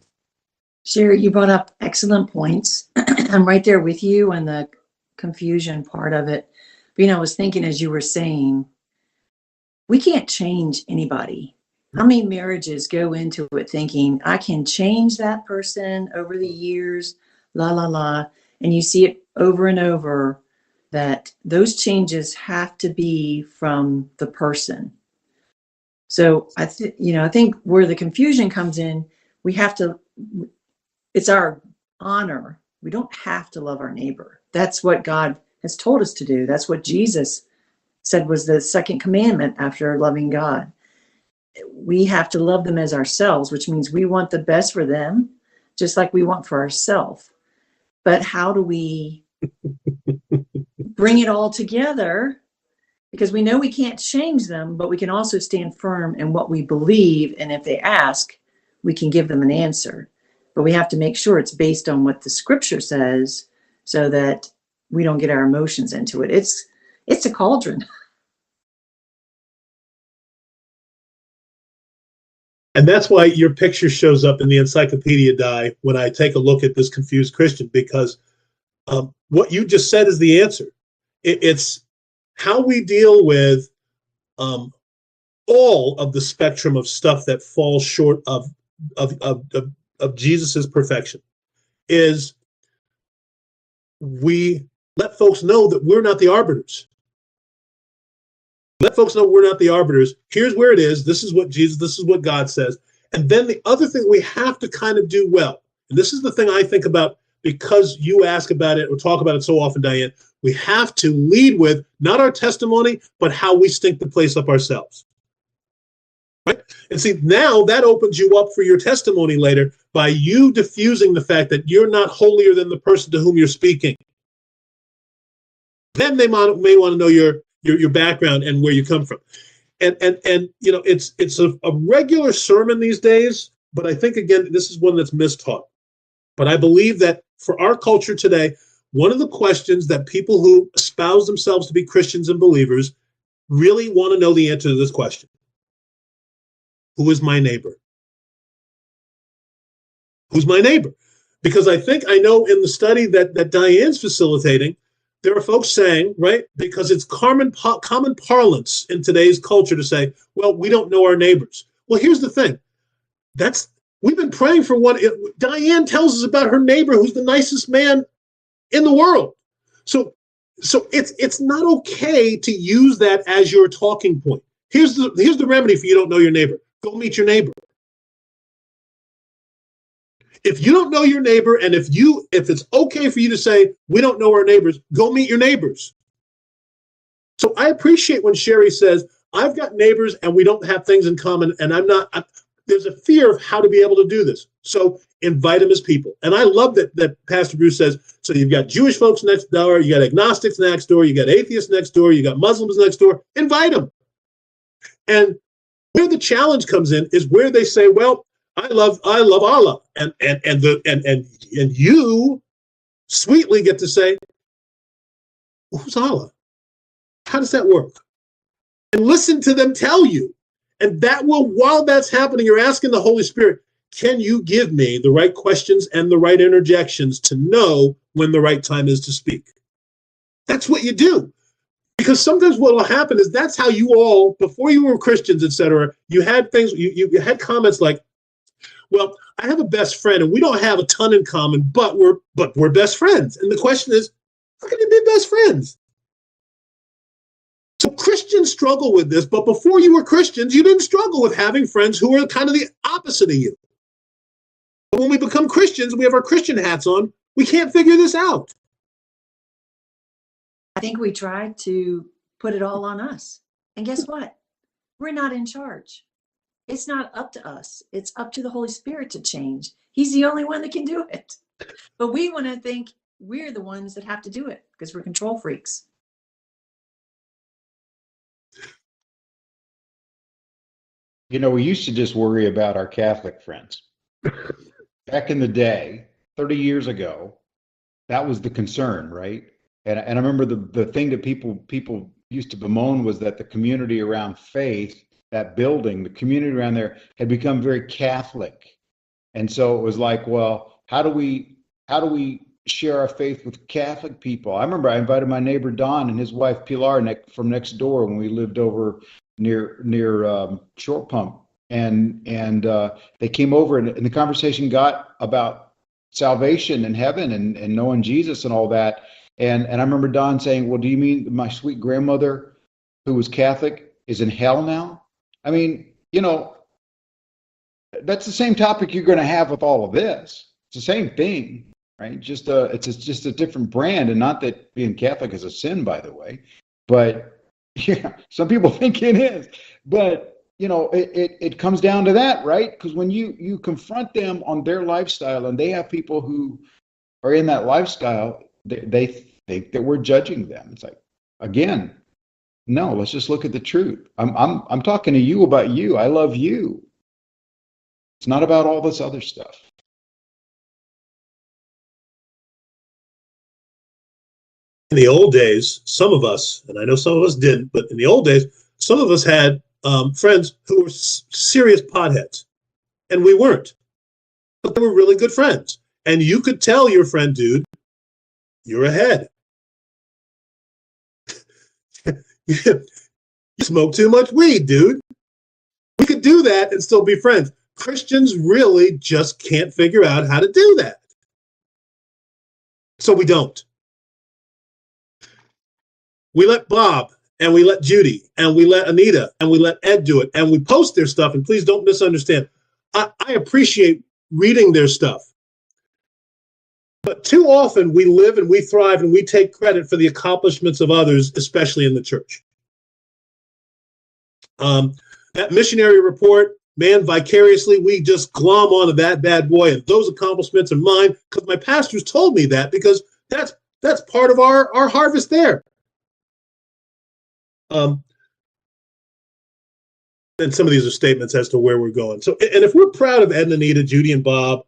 Sherry, you brought up excellent points. I'm right there with you on the confusion part of it. But, you know, I was thinking as you were saying, we can't change anybody. How many marriages go into it thinking, I can change that person over the years, la, la, la. And you see it over and over that those changes have to be from the person. So I think where the confusion comes in, it's our honor. We don't have to love our neighbor. That's what God has told us to do. That's what Jesus said was the second commandment after loving God. We have to love them as ourselves, which means we want the best for them, just like we want for ourselves. But how do we bring it all together? Because we know we can't change them, but we can also stand firm in what we believe. And if they ask, we can give them an answer. But we have to make sure it's based on what the scripture says so that we don't get our emotions into it. It's a cauldron. And that's why your picture shows up in the encyclopedia die when I take a look at this confused Christian, because what you just said is the answer. It's how we deal with all of the spectrum of stuff that falls short of Jesus's perfection. Is we let folks know that we're not the arbiters. Let folks know we're not the arbiters. Here's where it is. This is what God says. And then the other thing we have to kind of do well, and this is the thing I think about because you ask about it or talk about it so often, Diane, we have to lead with not our testimony, but how we stink the place up ourselves. Right? And see, now that opens you up for your testimony later by you diffusing the fact that you're not holier than the person to whom you're speaking. Then they may want to know your background and where you come from. And you know, it's a regular sermon these days, but I think, again, this is one that's mistaught. But I believe that for our culture today, one of the questions that people who espouse themselves to be Christians and believers really want to know the answer to this question. Who is my neighbor? Who's my neighbor? Because I know in the study that Diane's facilitating, there are folks saying, right, because it's common parlance in today's culture to say, well, we don't know our neighbors. Well, here's the thing. We've been praying for one. Diane tells us about her neighbor who's the nicest man in the world. So it's not okay to use that as your talking point. Here's the remedy for you don't know your neighbor. Go meet your neighbor. If you don't know your neighbor, and if it's okay for you to say, we don't know our neighbors, go meet your neighbors. So I appreciate when Sherry says, I've got neighbors and we don't have things in common, and there's a fear of how to be able to do this. So invite them as people. And I love that Pastor Bruce says, so you've got Jewish folks next door, you got agnostics next door, you got atheists next door, you got Muslims next door, invite them. And where the challenge comes in is where they say, well, I love Allah, and you sweetly get to say, who's Allah? How does that work? And listen to them tell you. And while that's happening, you're asking the Holy Spirit, can you give me the right questions and the right interjections to know when the right time is to speak? That's what you do. Because sometimes what will happen is that's how you all, before you were Christians, etc., you had things, you had comments like, well, I have a best friend and we don't have a ton in common, but we're best friends. And the question is, how can you be best friends? So Christians struggle with this, but before you were Christians, you didn't struggle with having friends who are kind of the opposite of you. But when we become Christians, we have our Christian hats on, we can't figure this out. I think we tried to put it all on us. And guess what? We're not in charge. It's not up to us. It's up to the Holy Spirit to change. He's the only one that can do it. But we want to think we're the ones that have to do it because we're control freaks. You know, we used to just worry about our Catholic friends. Back in the day, 30 years ago, that was the concern, right? And I remember the thing that people used to bemoan was that the community around faith, that building, the community around there had become very Catholic. And so it was like, well, how do we share our faith with Catholic people? I remember I invited my neighbor Don and his wife Pilar from next door when we lived over near Short Pump, and they came over and the conversation got about salvation and heaven and knowing Jesus and all that. And I remember Don saying, well, do you mean my sweet grandmother who was Catholic is in hell now? I mean, you know, that's the same topic you're going to have with all of this. It's the same thing, right? It's just a different brand, and not that being Catholic is a sin, by the way, but yeah, some people think it is. But you know, it comes down to that, right? Because when you confront them on their lifestyle, and they have people who are in that lifestyle, they think that we're judging them. It's like, again, no, let's just look at the truth. I'm talking to you about you. I love you. It's not about all this other stuff. In the old days, some of us, and I know some of us didn't, but in the old days, some of us had friends who were serious potheads, and we weren't. But they were really good friends. And you could tell your friend, dude, you're ahead. You smoke too much weed, dude. We could do that and still be friends. Christians really just can't figure out how to do that. So we don't. We let Bob and we let Judy and we let Anita and we let Ed do it, and we post their stuff. And please don't misunderstand. I appreciate reading their stuff. But too often we live and we thrive and we take credit for the accomplishments of others, especially in the church. That missionary report, man, vicariously, we just glom onto that bad boy, and those accomplishments are mine because my pastors told me that, because that's part of our harvest there. And some of these are statements as to where we're going. So, and if we're proud of Ed and Anita, Judy and Bob,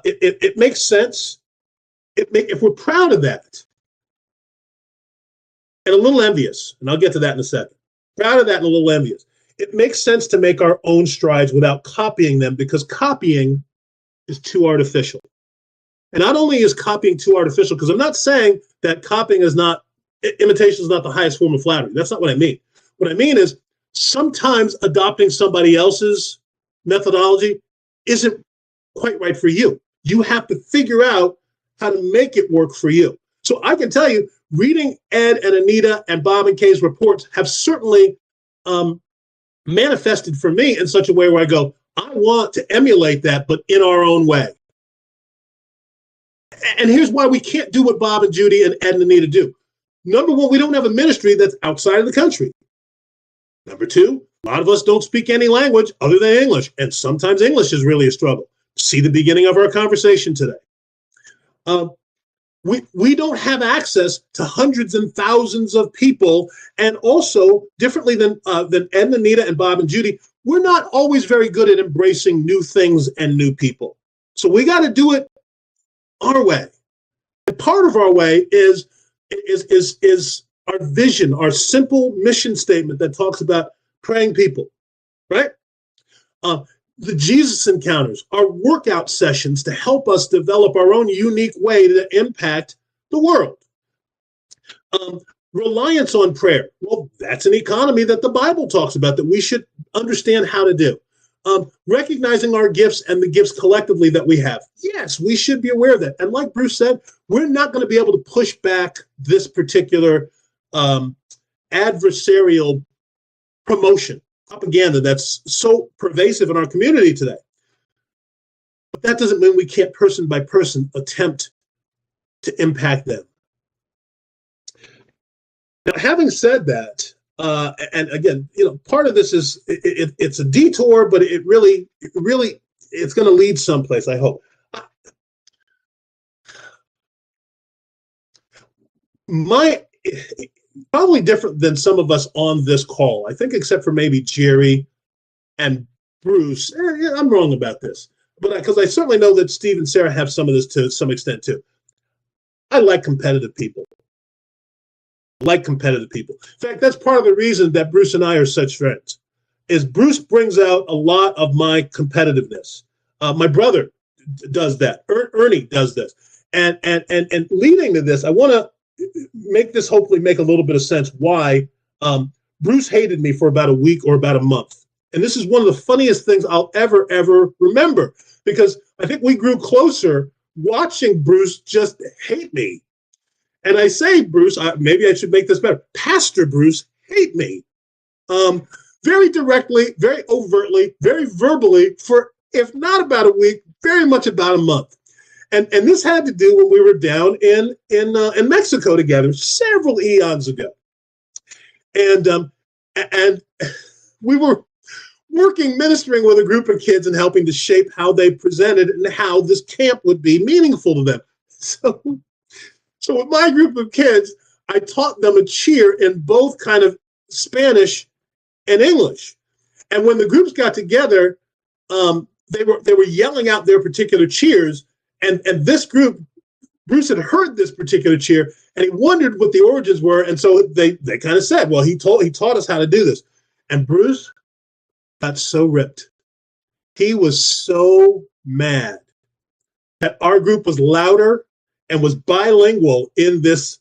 it makes sense. If we're proud of that, and a little envious, and I'll get to that in a second, proud of that and a little envious, it makes sense to make our own strides without copying them, because copying is too artificial. And not only is copying too artificial, because I'm not saying that copying is not, imitation is not the highest form of flattery. That's not what I mean. What I mean is sometimes adopting somebody else's methodology isn't quite right for you. You have to figure out how to make it work for you. So I can tell you, reading Ed and Anita and Bob and Kay's reports have certainly manifested for me in such a way where I go, I want to emulate that, but in our own way. And here's why we can't do what Bob and Judy and Ed and Anita do. Number one, we don't have a ministry that's outside of the country. Number two, a lot of us don't speak any language other than English, and sometimes English is really a struggle. See the beginning of our conversation today. We don't have access to hundreds and thousands of people, and also differently than Ed and Anita and Bob and Judy, we're not always very good at embracing new things and new people. So we got to do it our way. And part of our way is our vision, our simple mission statement that talks about praying people, right? The Jesus encounters, our workout sessions to help us develop our own unique way to impact the world. Reliance on prayer. Well, that's an economy that the Bible talks about that we should understand how to do. Recognizing our gifts and the gifts collectively that we have. Yes, we should be aware of that. And like Bruce said, we're not going to be able to push back this particular adversarial promotion, propaganda that's so pervasive in our community today. But that doesn't mean we can't person by person attempt to impact them. Now, having said that, and again, part of this is it's a detour, but it really it's going to lead someplace, I hope. Probably different than some of us on this call, I think, except for maybe Jerry and Bruce. I'm wrong about this, but because I certainly know that Steve and Sarah have some of this to some extent too. I like competitive people. In fact, that's part of the reason that Bruce and I are such friends, is Bruce brings out a lot of my competitiveness. My brother does that. Ernie does this. And leading to this, I want to hopefully make a little bit of sense why Bruce hated me for about a week or about a month. And this is one of the funniest things I'll ever remember, because I think we grew closer watching Bruce just hate me. And I say, Bruce, maybe I should make this better. Pastor Bruce hate me. Very directly, very overtly, very verbally for, if not about a week, very much about a month. And this had to do when we were down in Mexico together several eons ago. And we were ministering with a group of kids and helping to shape how they presented and how this camp would be meaningful to them. So with my group of kids, I taught them a cheer in both kind of Spanish and English. And when the groups got together, they were yelling out their particular cheers. And this group, Bruce had heard this particular cheer, and he wondered what the origins were. And so they kind of said, well, he taught us how to do this. And Bruce got so ripped. He was so mad that our group was louder and was bilingual in this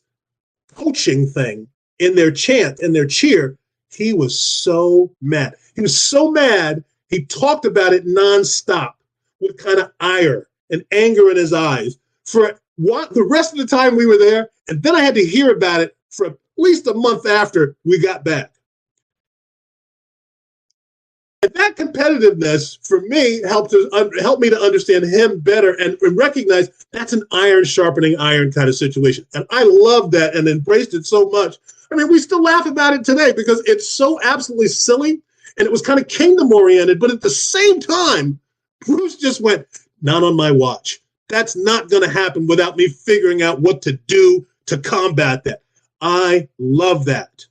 coaching thing, in their chant, in their cheer. He was so mad. He was so mad, he talked about it nonstop with kind of ire and anger in his eyes for the rest of the time we were there. And then I had to hear about it for at least a month after we got back. And that competitiveness, for me, helped me to understand him better and recognize that's an iron sharpening iron kind of situation. And I loved that and embraced it so much. I mean, we still laugh about it today because it's so absolutely silly, and it was kind of kingdom-oriented. But at the same time, Bruce just went, not on my watch. That's not going to happen without me figuring out what to do to combat that. I love that.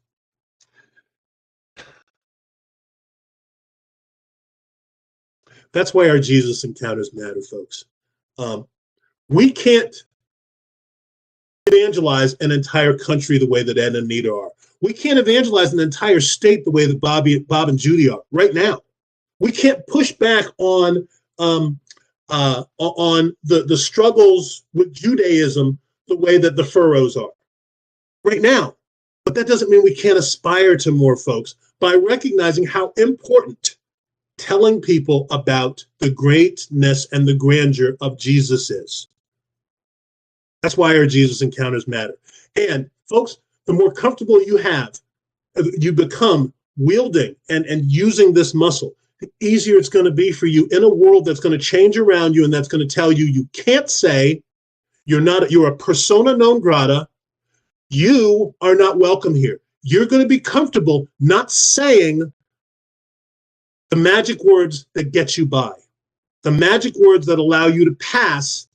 That's why our Jesus encounters matter, folks. We can't evangelize an entire country the way that Ed and Anita are. We can't evangelize an entire state the way that Bob and Judy are right now. We can't push back on on the struggles with Judaism the way that the furrows are right now. But that doesn't mean we can't aspire to more, folks, by recognizing how important telling people about the greatness and the grandeur of Jesus is. That's why our Jesus encounters matter. And folks, the more comfortable you become wielding and using this muscle, the easier it's going to be for you in a world that's going to change around you and that's going to tell you you can't say, you're a persona non grata, you are not welcome here. You're going to be comfortable not saying the magic words that get you by, the magic words that allow you to pass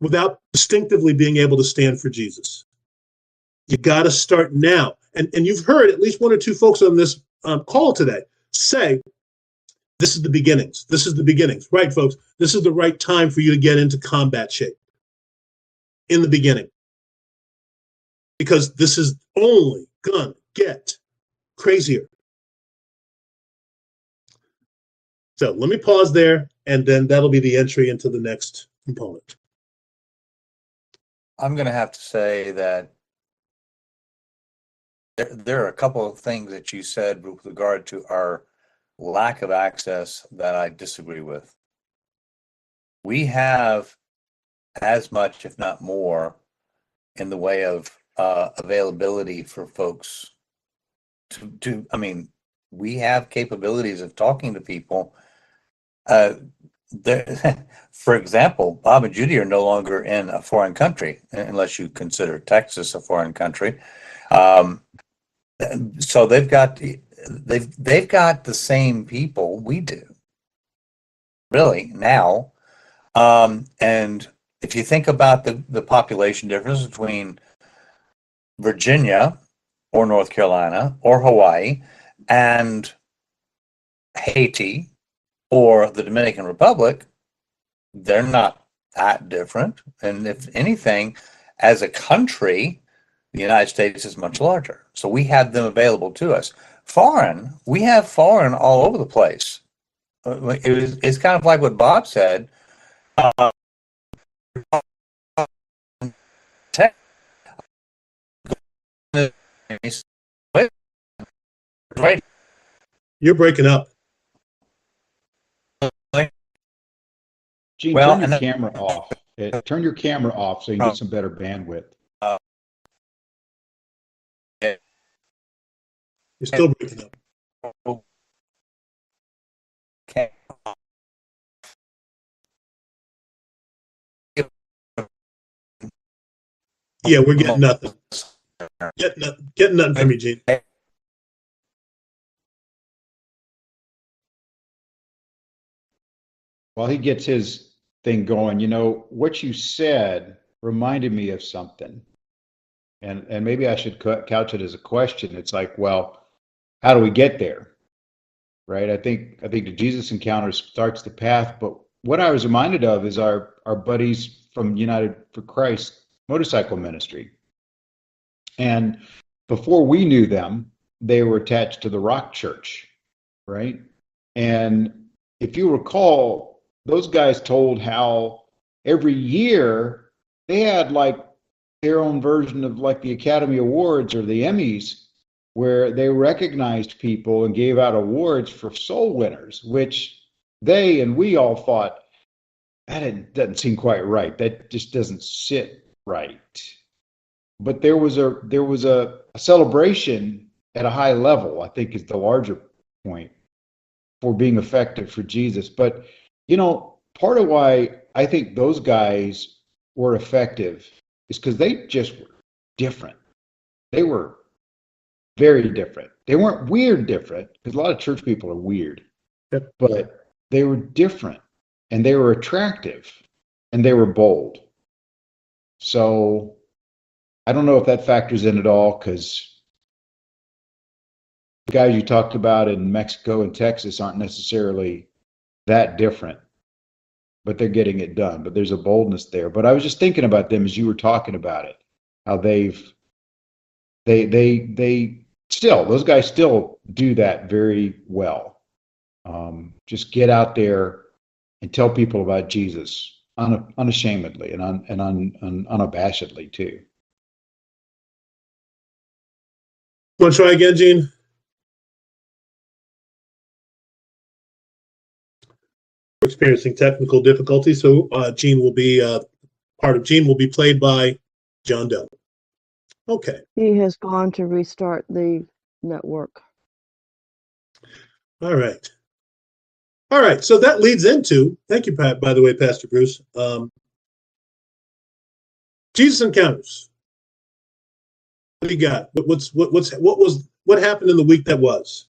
without distinctively being able to stand for Jesus. You got to start now. And you've heard at least one or two folks on this call today say, this is the beginnings. This is the beginnings. Right, folks? This is the right time for you to get into combat shape in the beginning. Because this is only going to get crazier. So let me pause there, and then that'll be the entry into the next component. I'm going to have to say that there are a couple of things that you said with regard to our lack of access that I disagree with. We have as much, if not more, in the way of availability for folks I mean, we have capabilities of talking to people. For example, Bob and Judy are no longer in a foreign country, unless you consider Texas a foreign country. So they've got the same people we do, really, now. And if you think about the population difference between Virginia or North Carolina or Hawaii and Haiti or the Dominican Republic, they're not that different. And if anything, as a country, the United States is much larger. So we have them available to us. We have foreign all over the place. It's kind of like what Bob said. Right. You're breaking up. Gene, Well, turn your camera off. Turn your camera off so you can get some better bandwidth. You're still breaking up. Okay. Yeah, we're getting nothing. Getting nothing from you, Gene. While he gets his thing going, what you said reminded me of something. And maybe I should couch it as a question. It's like, well, how do we get there? Right? I think the Jesus encounter starts the path, but what I was reminded of is our buddies from United for Christ motorcycle ministry. And before we knew them, they were attached to the Rock Church, right? And if you recall, those guys told how every year they had like their own version of like the Academy Awards or the Emmys, where they recognized people and gave out awards for soul winners, which they and we all thought, that doesn't seem quite right. That just doesn't sit right. But there was a celebration at a high level, I think is the larger point, for being effective for Jesus. But part of why I think those guys were effective is because they just were different. They were very different. They weren't weird different, because a lot of church people are weird. Yep. But they were different, and they were attractive, and they were bold. So I don't know if that factors in at all, because the guys you talked about in Mexico and Texas aren't necessarily that different, but they're getting it done. But there's a boldness there. But I was just thinking about them as you were talking about it, how they still, those guys still do that very well. Just get out there and tell people about Jesus unashamedly and unabashedly too. Want to try again, Gene? We're experiencing technical difficulties, so Gene will be part of Gene will be played by John Doe. Okay. He has gone to restart the network. All right. All right. So that leads into, thank you, Pat, by the way, Pastor Bruce. Jesus encounters. What do you got? What happened in the week that was?